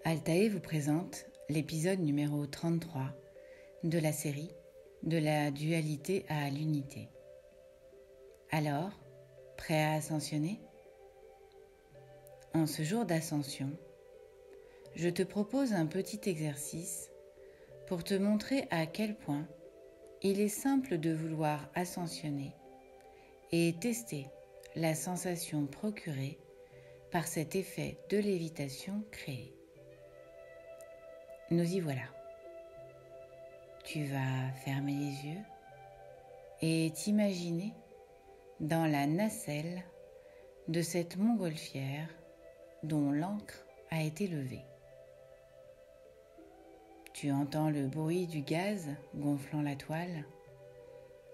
Altae vous présente l'épisode numéro 33 de la série De la dualité à l'unité. Alors, prêt à ascensionner ? En ce jour d'ascension, je te propose un petit exercice pour te montrer à quel point il est simple de vouloir ascensionner et tester la sensation procurée par cet effet de lévitation créé. Nous y voilà. Tu vas fermer les yeux et t'imaginer dans la nacelle de cette montgolfière dont l'ancre a été levée. Tu entends le bruit du gaz gonflant la toile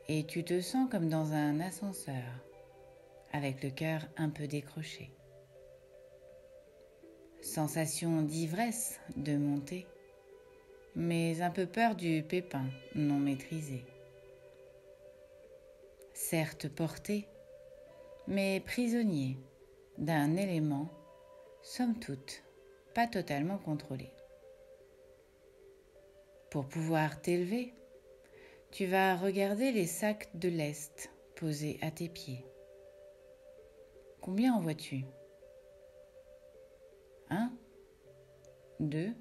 et tu te sens comme dans un ascenseur avec le cœur un peu décroché. Sensation d'ivresse de monter, mais un peu peur du pépin non maîtrisé. Certes porté, mais prisonnier d'un élément, somme toute, pas totalement contrôlé. Pour pouvoir t'élever, tu vas regarder les sacs de lest posés à tes pieds. Combien en vois-tu ? 1, 2,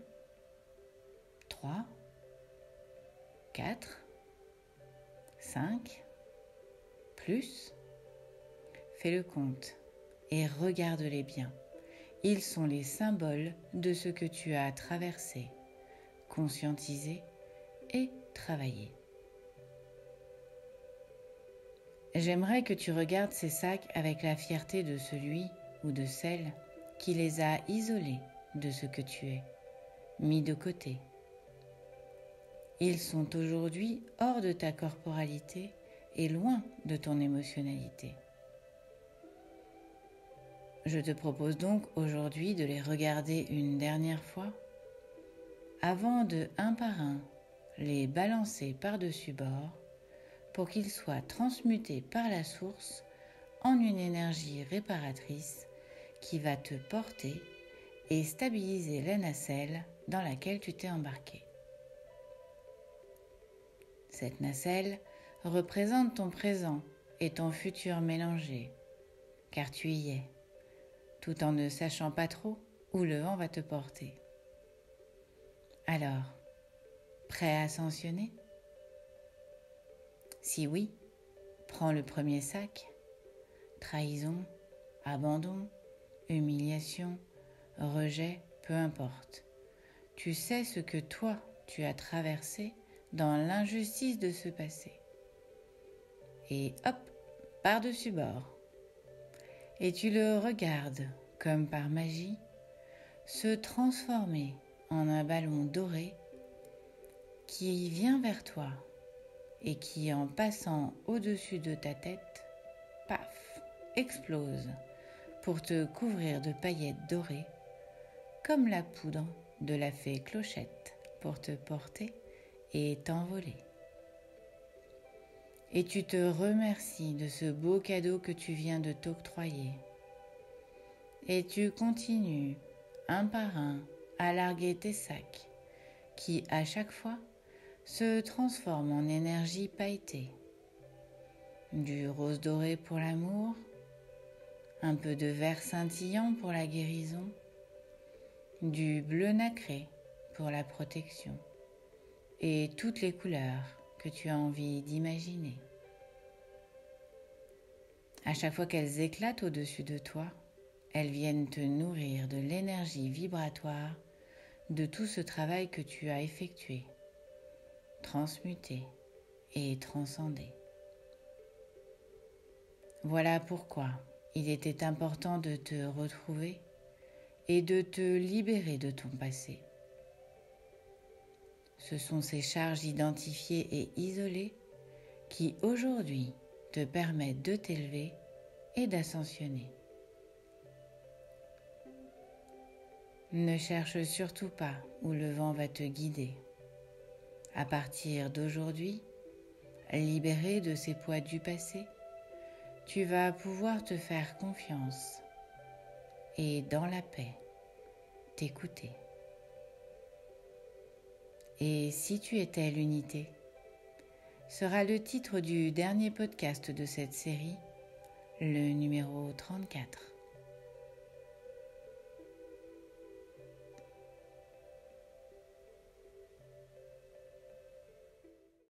3, 4, 5, plus. Fais le compte et regarde-les bien. Ils sont les symboles de ce que tu as traversé, conscientisé et travaillé. J'aimerais que tu regardes ces sacs avec la fierté de celui ou de celle qui les a isolés de ce que tu es, mis de côté. Ils sont aujourd'hui hors de ta corporalité et loin de ton émotionnalité. Je te propose donc aujourd'hui de les regarder une dernière fois avant de, un par un, les balancer par-dessus bord pour qu'ils soient transmutés par la source en une énergie réparatrice qui va te porter et stabiliser la nacelle dans laquelle tu t'es embarqué. Cette nacelle représente ton présent et ton futur mélangés, car tu y es, tout en ne sachant pas trop où le vent va te porter. Alors, prêt à ascensionner ? Si oui, prends le premier sac. Trahison, abandon, humiliation, rejet, peu importe. Tu sais ce que toi, tu as traversé dans l'injustice de ce passé. Et hop, par-dessus bord. Et tu le regardes, comme par magie, se transformer en un ballon doré qui vient vers toi et qui, en passant au-dessus de ta tête, paf, explose pour te couvrir de paillettes dorées, comme la poudre de la fée Clochette pour te porter et t'envoler. Et tu te remercies de ce beau cadeau que tu viens de t'octroyer. Et tu continues, un par un, à larguer tes sacs, qui, à chaque fois, se transforment en énergie pailletée. Du rose doré pour l'amour, un peu de vert scintillant pour la guérison, du bleu nacré pour la protection, et toutes les couleurs que tu as envie d'imaginer. À chaque fois qu'elles éclatent au-dessus de toi, elles viennent te nourrir de l'énergie vibratoire de tout ce travail que tu as effectué, transmuté et transcendé. Voilà pourquoi il était important de te retrouver et de te libérer de ton passé. Ce sont ces charges identifiées et isolées qui aujourd'hui te permettent de t'élever et d'ascensionner. Ne cherche surtout pas où le vent va te guider. À partir d'aujourd'hui, libéré de ces poids du passé, tu vas pouvoir te faire confiance et dans la paix, t'écouter. et si tu étais l'unité sera le titre du dernier podcast de cette série, le numéro 34.